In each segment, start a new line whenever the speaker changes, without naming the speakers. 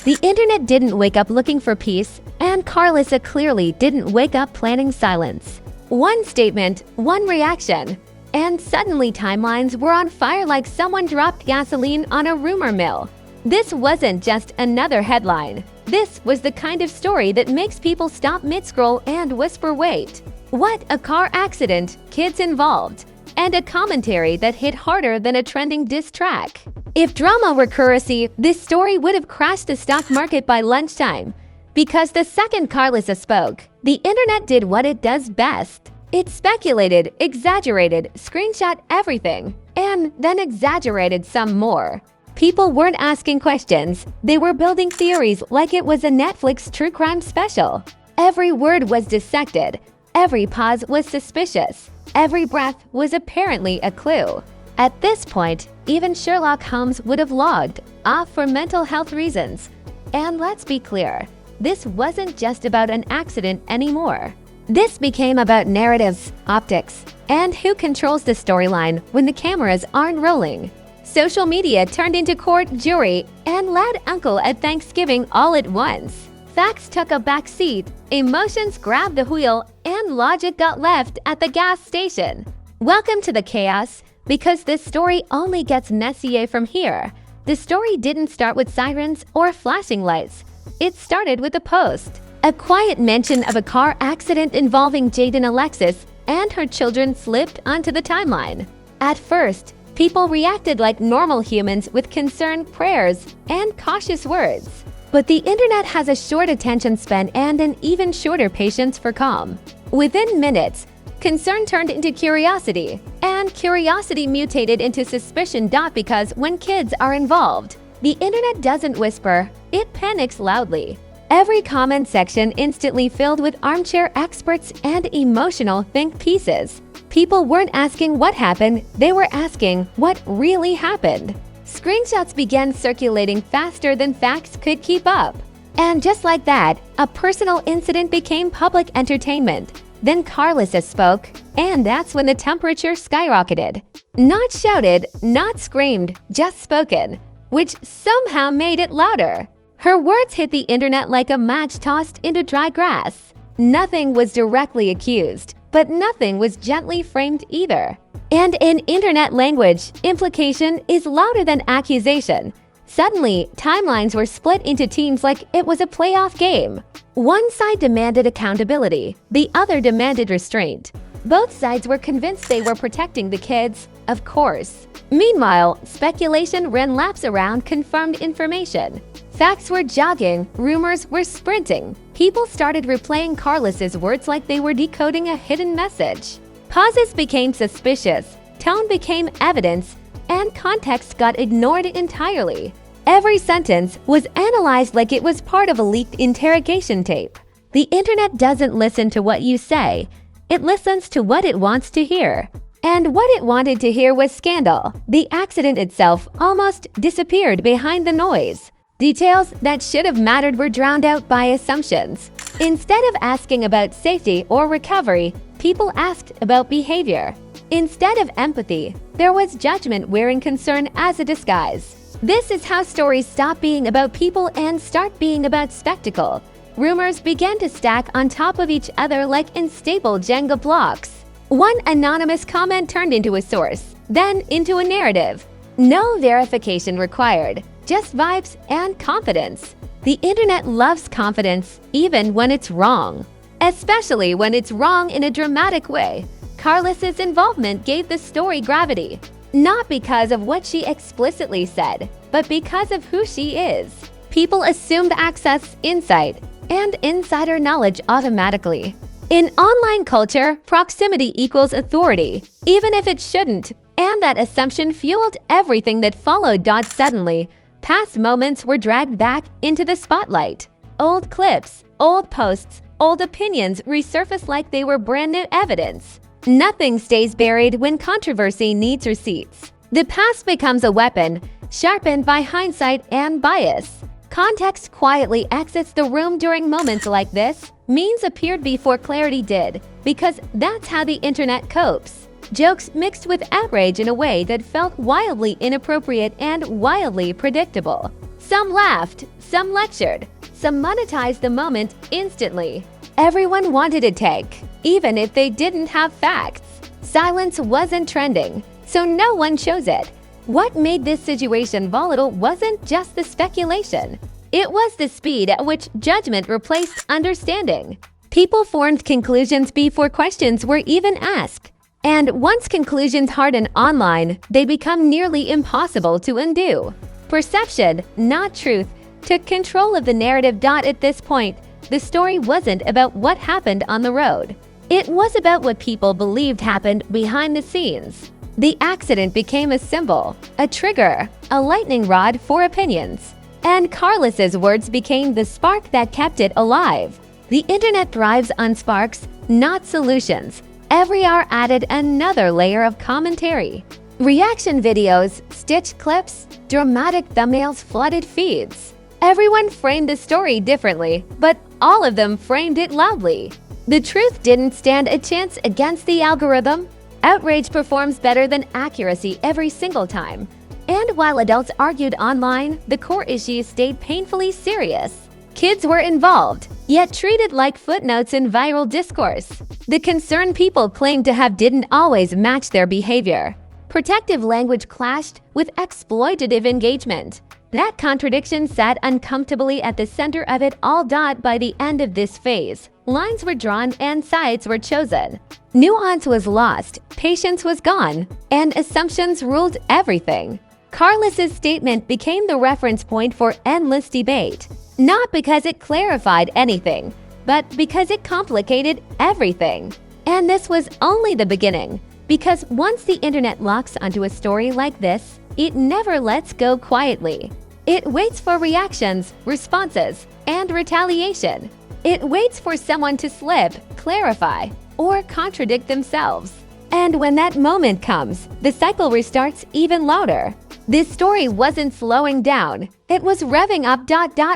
The internet didn't wake up looking for peace, and Karlissa clearly didn't wake up planning silence. One statement, one reaction, and suddenly timelines were on fire like someone dropped gasoline on a rumor mill. This wasn't just another headline. This was the kind of story that makes people stop mid-scroll and whisper, "Wait, what? A car accident, kids involved," and a commentary that hit harder than a trending diss track. If drama were currency, this story would have crashed the stock market by lunchtime. Because the second Karlissa spoke, the internet did what it does best. It speculated, exaggerated, screenshot everything, and then exaggerated some more. People weren't asking questions, they were building theories like it was a Netflix true crime special. Every word was dissected, every pause was suspicious, every breath was apparently a clue. At this point, even Sherlock Holmes would have logged off for mental health reasons. And let's be clear, this wasn't just about an accident anymore. This became about narratives, optics, and who controls the storyline when the cameras aren't rolling. Social media turned into court, jury, and loud uncle at Thanksgiving all at once. Facts took a back seat, emotions grabbed the wheel, and logic got left at the gas station. Welcome to the chaos, because this story only gets messier from here. The story didn't start with sirens or flashing lights. It started with a post. A quiet mention of a car accident involving Jaidyn Alexis and her children slipped onto the timeline. At first, people reacted like normal humans with concern, prayers, and cautious words. But the internet has a short attention span and an even shorter patience for calm. Within minutes, concern turned into curiosity, and curiosity mutated into suspicion. Because when kids are involved, the internet doesn't whisper, it panics loudly. Every comment section instantly filled with armchair experts and emotional think pieces. People weren't asking what happened, they were asking what really happened. Screenshots began circulating faster than facts could keep up. And just like that, a personal incident became public entertainment. Then Karlissa spoke, and that's when the temperature skyrocketed. Not shouted, not screamed, just spoken, which somehow made it louder. Her words hit the internet like a match tossed into dry grass. Nothing was directly accused, but nothing was gently framed either. And in internet language, implication is louder than accusation. Suddenly, timelines were split into teams like it was a playoff game. One side demanded accountability, the other demanded restraint. Both sides were convinced they were protecting the kids, of course. Meanwhile, speculation ran laps around confirmed information. Facts were jogging, rumors were sprinting. People started replaying Karlissa's words like they were decoding a hidden message. Pauses became suspicious, tone became evidence, and context got ignored entirely. Every sentence was analyzed like it was part of a leaked interrogation tape. The internet doesn't listen to what you say, it listens to what it wants to hear. And what it wanted to hear was scandal. The accident itself almost disappeared behind the noise. Details that should have mattered were drowned out by assumptions. Instead of asking about safety or recovery, people asked about behavior. Instead of empathy, there was judgment wearing concern as a disguise. This is how stories stop being about people and start being about spectacle. Rumors began to stack on top of each other like unstable Jenga blocks. One anonymous comment turned into a source, then into a narrative. No verification required, just vibes and confidence. The internet loves confidence, even when it's wrong. Especially when it's wrong in a dramatic way. Karlissa's involvement gave the story gravity. Not because of what she explicitly said, but because of who she is. People assumed access, insight, and insider knowledge automatically. In online culture, proximity equals authority, even if it shouldn't, and that assumption fueled everything that followed. Suddenly, past moments were dragged back into the spotlight. Old clips, old posts, old opinions resurfaced like they were brand new evidence. Nothing stays buried when controversy needs receipts. The past becomes a weapon, sharpened by hindsight and bias. Context quietly exits the room during moments like this. Memes appeared before clarity did, because that's how the internet copes. Jokes mixed with outrage in a way that felt wildly inappropriate and wildly predictable. Some laughed, some lectured, some monetized the moment instantly. Everyone wanted a take, even if they didn't have facts. Silence wasn't trending, so no one chose it. What made this situation volatile wasn't just the speculation. It was the speed at which judgment replaced understanding. People formed conclusions before questions were even asked. And once conclusions harden online, they become nearly impossible to undo. Perception, not truth, took control of the narrative. At this point, the story wasn't about what happened on the road. It was about what people believed happened behind the scenes. The accident became a symbol, a trigger, a lightning rod for opinions. And Karlissa's words became the spark that kept it alive. The internet thrives on sparks, not solutions. Every hour added another layer of commentary. Reaction videos, stitched clips, dramatic thumbnails flooded feeds. Everyone framed the story differently, but all of them framed it loudly. The truth didn't stand a chance against the algorithm. Outrage performs better than accuracy every single time. And while adults argued online, the core issue stayed painfully serious. Kids were involved, yet treated like footnotes in viral discourse. The concern people claimed to have didn't always match their behavior. Protective language clashed with exploitative engagement. That contradiction sat uncomfortably at the center of it all. By the end of this phase, lines were drawn and sides were chosen. Nuance was lost, patience was gone, and assumptions ruled everything. Karlissa's statement became the reference point for endless debate, not because it clarified anything, but because it complicated everything. And this was only the beginning, because once the internet locks onto a story like this, it never lets go quietly. It waits for reactions, responses, and retaliation. It waits for someone to slip, clarify, or contradict themselves. And when that moment comes, the cycle restarts even louder. This story wasn't slowing down. It was revving up.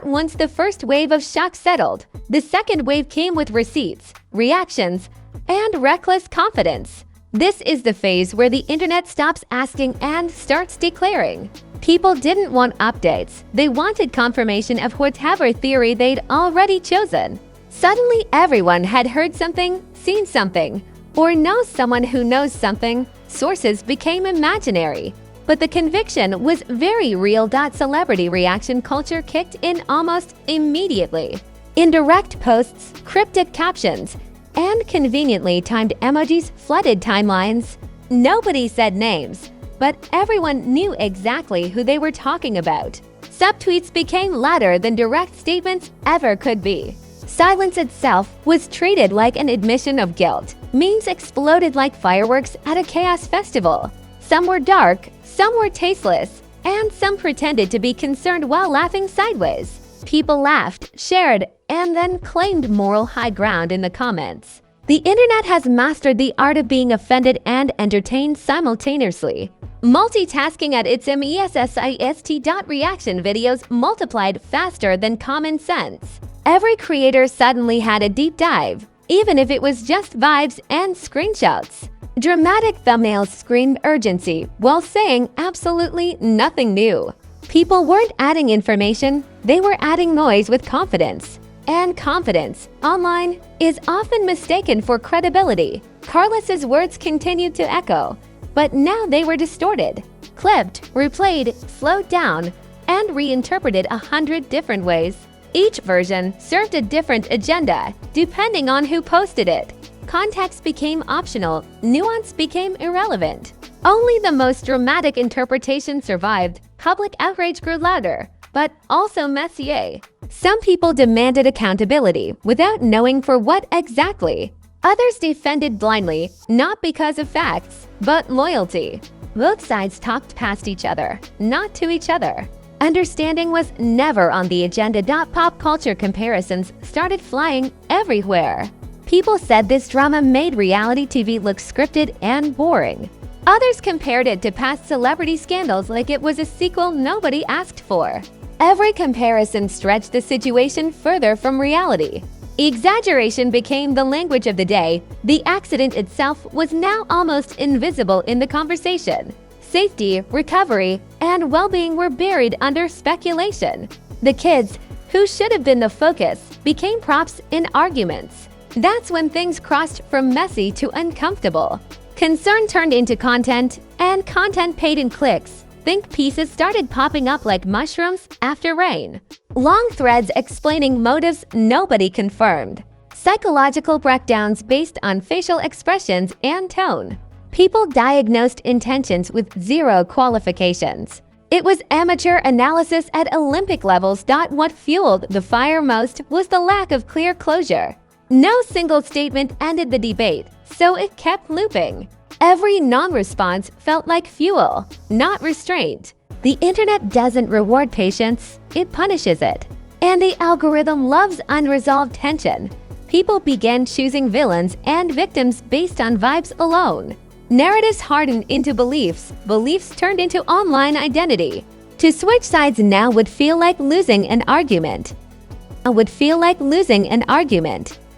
Once the first wave of shock settled, the second wave came with receipts, reactions, and reckless confidence. This is the phase where the internet stops asking and starts declaring. People didn't want updates. They wanted confirmation of whatever theory they'd already chosen. Suddenly, everyone had heard something, seen something, or knows someone who knows something. Sources became imaginary. But the conviction was very real. Celebrity reaction culture kicked in almost immediately. Indirect posts, cryptic captions, and conveniently timed emojis flooded timelines. Nobody said names, but everyone knew exactly who they were talking about. Subtweets became louder than direct statements ever could be. Silence itself was treated like an admission of guilt. Memes exploded like fireworks at a chaos festival. Some were dark, some were tasteless, and some pretended to be concerned while laughing sideways. People laughed, shared, and then claimed moral high ground in the comments. The internet has mastered the art of being offended and entertained simultaneously. Multitasking at its MESSIST. Reaction videos multiplied faster than common sense. Every creator suddenly had a deep dive, even if it was just vibes and screenshots. Dramatic thumbnails screamed urgency while saying absolutely nothing new. People weren't adding information, they were adding noise with confidence. And confidence, online, is often mistaken for credibility. Karlissa's words continued to echo, but now they were distorted, clipped, replayed, slowed down, and reinterpreted 100 different ways. Each version served a different agenda, depending on who posted it. Context became optional, nuance became irrelevant. Only the most dramatic interpretation survived. Public outrage grew louder, but also messier. Some people demanded accountability without knowing for what exactly. Others defended blindly, not because of facts, but loyalty. Both sides talked past each other, not to each other. Understanding was never on the agenda. Pop culture comparisons started flying everywhere. People said this drama made reality TV look scripted and boring. Others compared it to past celebrity scandals like it was a sequel nobody asked for. Every comparison stretched the situation further from reality. Exaggeration became the language of the day. The accident itself was now almost invisible in the conversation. Safety, recovery, and well-being were buried under speculation. The kids, who should have been the focus, became props in arguments. That's when things crossed from messy to uncomfortable. Concern turned into content, and content paid in clicks. Think pieces started popping up like mushrooms after rain. Long threads explaining motives nobody confirmed. Psychological breakdowns based on facial expressions and tone. People diagnosed intentions with zero qualifications. It was amateur analysis at Olympic levels. What fueled the fire most was the lack of clear closure. No single statement ended the debate, so it kept looping. Every non-response felt like fuel, not restraint. The internet doesn't reward patience, it punishes it. And the algorithm loves unresolved tension. People began choosing villains and victims based on vibes alone. Narratives hardened into beliefs, beliefs turned into online identity. To switch sides now would feel like losing an argument.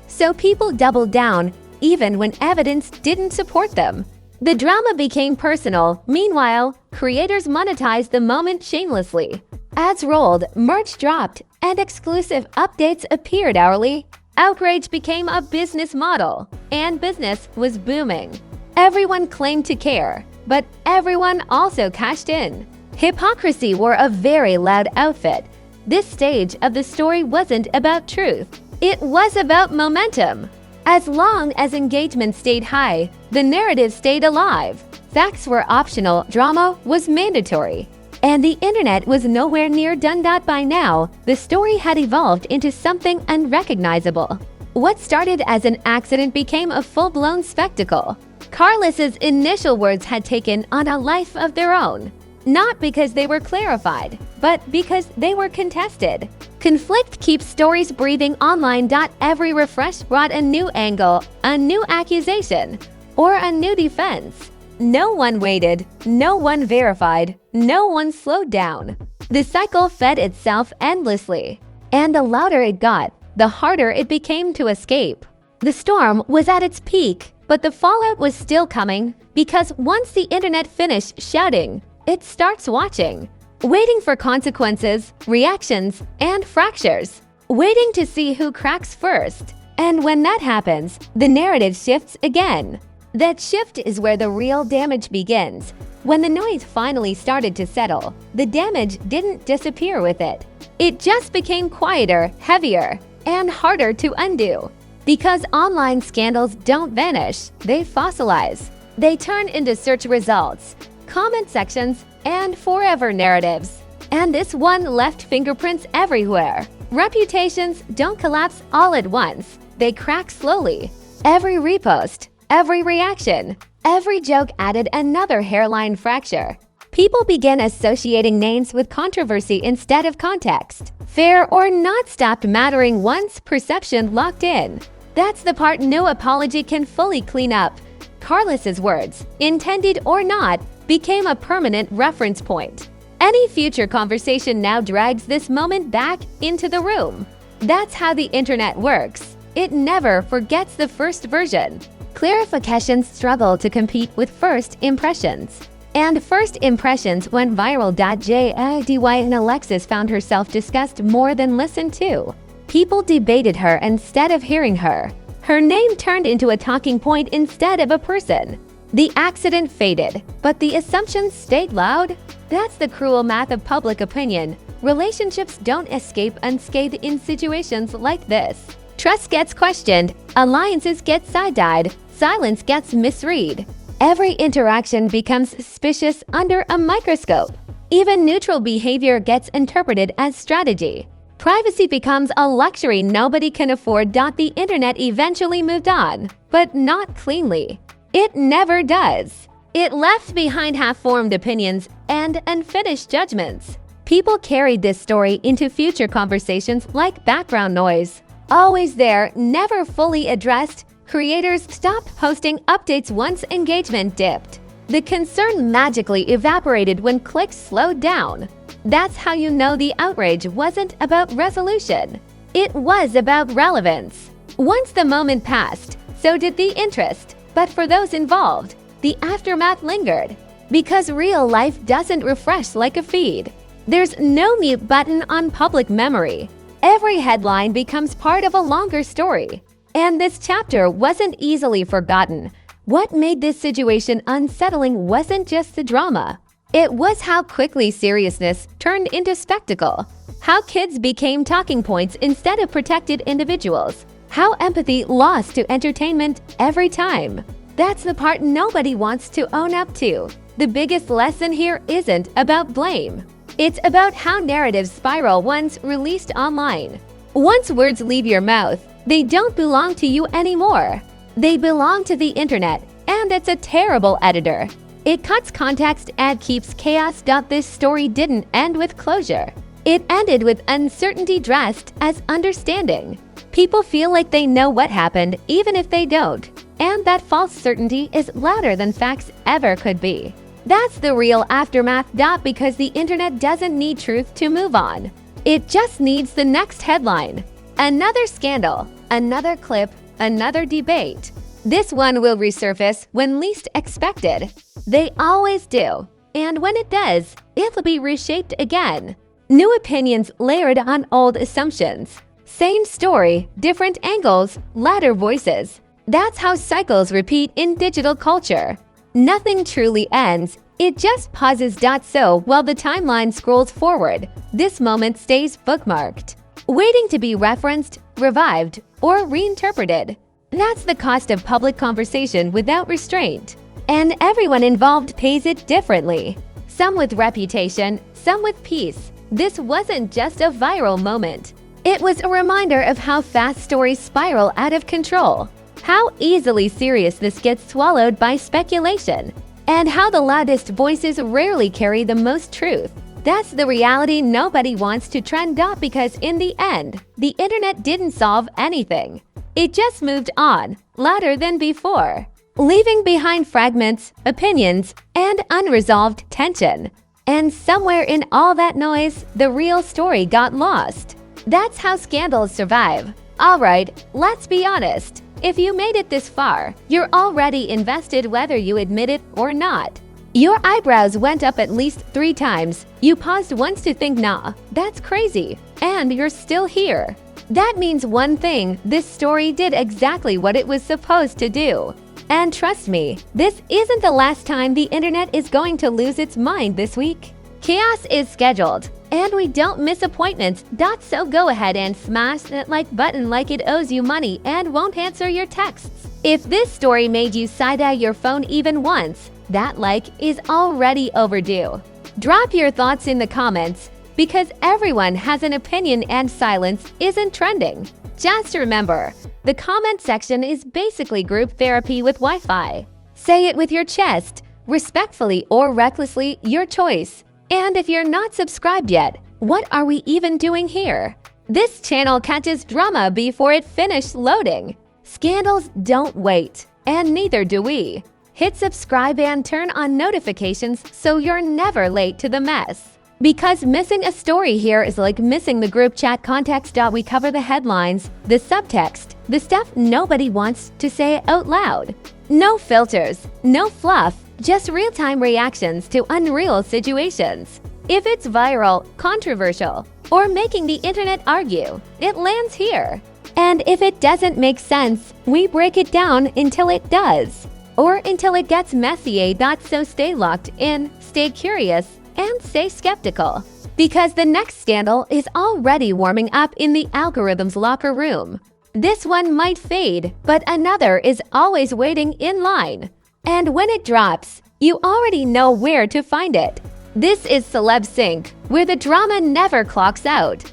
So people doubled down, even when evidence didn't support them. The drama became personal. Meanwhile, creators monetized the moment shamelessly. Ads rolled, merch dropped, and exclusive updates appeared hourly. Outrage became a business model, and business was booming. Everyone claimed to care, but everyone also cashed in. Hypocrisy wore a very loud outfit. This stage of the story wasn't about truth. It was about momentum. As long as engagement stayed high, the narrative stayed alive. Facts were optional, drama was mandatory. And the internet was nowhere near done. By now, the story had evolved into something unrecognizable. What started as an accident became a full-blown spectacle. Karlissa's initial words had taken on a life of their own. Not because they were clarified, but because they were contested. Conflict keeps stories breathing online. Every refresh brought a new angle, a new accusation, or a new defense. No one waited, no one verified, no one slowed down. The cycle fed itself endlessly. And the louder it got, the harder it became to escape. The storm was at its peak, but the fallout was still coming, because once the internet finished shouting, it starts watching. Waiting for consequences, reactions, and fractures. Waiting to see who cracks first. And when that happens, the narrative shifts again. That shift is where the real damage begins. When the noise finally started to settle, the damage didn't disappear with it. It just became quieter, heavier, and harder to undo. Because online scandals don't vanish, they fossilize. They turn into search results, comment sections, and forever narratives. And this one left fingerprints everywhere. Reputations don't collapse all at once. They crack slowly. Every repost, every reaction, every joke added another hairline fracture. People began associating names with controversy instead of context. Fair or not stopped mattering once perception locked in. That's the part no apology can fully clean up. Karlissa's words, intended or not, became a permanent reference point. Any future conversation now drags this moment back into the room. That's how the internet works. It never forgets the first version. Clarifications struggle to compete with first impressions. And first impressions went viral. Jaidyn Alexis found herself discussed more than listened to. People debated her instead of hearing her. Her name turned into a talking point instead of a person. The accident faded, but the assumptions stayed loud. That's the cruel math of public opinion. Relationships don't escape unscathed in situations like this. Trust gets questioned, alliances get side-eyed, silence gets misread. Every interaction becomes suspicious under a microscope. Even neutral behavior gets interpreted as strategy. Privacy becomes a luxury nobody can afford. The internet eventually moved on, but not cleanly. It never does. It left behind half-formed opinions and unfinished judgments. People carried this story into future conversations like background noise. Always there, never fully addressed, creators stopped posting updates once engagement dipped. The concern magically evaporated when clicks slowed down. That's how you know the outrage wasn't about resolution. It was about relevance. Once the moment passed, so did the interest. But for those involved, the aftermath lingered. Because real life doesn't refresh like a feed. There's no mute button on public memory. Every headline becomes part of a longer story. And this chapter wasn't easily forgotten. What made this situation unsettling wasn't just the drama. It was how quickly seriousness turned into spectacle. How kids became talking points instead of protected individuals. How empathy lost to entertainment every time. That's the part nobody wants to own up to. The biggest lesson here isn't about blame. It's about how narratives spiral once released online. Once words leave your mouth, they don't belong to you anymore. They belong to the internet, and it's a terrible editor. It cuts context and keeps chaos. This story didn't end with closure. It ended with uncertainty dressed as understanding. People feel like they know what happened even if they don't. And that false certainty is louder than facts ever could be. That's the real aftermath. Because the internet doesn't need truth to move on. It just needs the next headline. Another scandal, another clip, another debate. This one will resurface when least expected. They always do. And when it does, it'll be reshaped again. New opinions layered on old assumptions. Same story, different angles, louder voices. That's how cycles repeat in digital culture. Nothing truly ends, it just pauses. So while the timeline scrolls forward, this moment stays bookmarked, waiting to be referenced, revived, or reinterpreted. That's the cost of public conversation without restraint. And everyone involved pays it differently. Some with reputation, some with peace. This wasn't just a viral moment. It was a reminder of how fast stories spiral out of control. How easily seriousness gets swallowed by speculation. And how the loudest voices rarely carry the most truth. That's the reality nobody wants to trend up, because in the end, the internet didn't solve anything. It just moved on, louder than before, leaving behind fragments, opinions, and unresolved tension. And somewhere in all that noise, the real story got lost. That's how scandals survive. Alright, let's be honest. If you made it this far, you're already invested whether you admit it or not. Your eyebrows went up at least 3 times. You paused once to think, nah, that's crazy. And you're still here. That means one thing: this story did exactly what it was supposed to do. And trust me, this isn't the last time the internet is going to lose its mind this week. Chaos is scheduled, and we don't miss appointments. So go ahead and smash that like button like it owes you money and won't answer your texts. If this story made you side-eye your phone even once, that like is already overdue. Drop your thoughts in the comments, because everyone has an opinion and silence isn't trending. Just remember, the comment section is basically group therapy with Wi-Fi. Say it with your chest, respectfully or recklessly, your choice. And if you're not subscribed yet, what are we even doing here? This channel catches drama before it finishes loading. Scandals don't wait, and neither do we. Hit subscribe and turn on notifications so you're never late to the mess. Because missing a story here is like missing the group chat context. We cover the headlines, the subtext, the stuff nobody wants to say out loud. No filters, no fluff, just real-time reactions to unreal situations. If it's viral, controversial, or making the internet argue, it lands here. And if it doesn't make sense, we break it down until it does. Or until it gets messy. So stay locked in, stay curious, and stay skeptical. Because the next scandal is already warming up in the algorithm's locker room. This one might fade, but another is always waiting in line. And when it drops, you already know where to find it. This is Celeb Sync, where the drama never clocks out.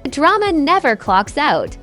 The drama never clocks out.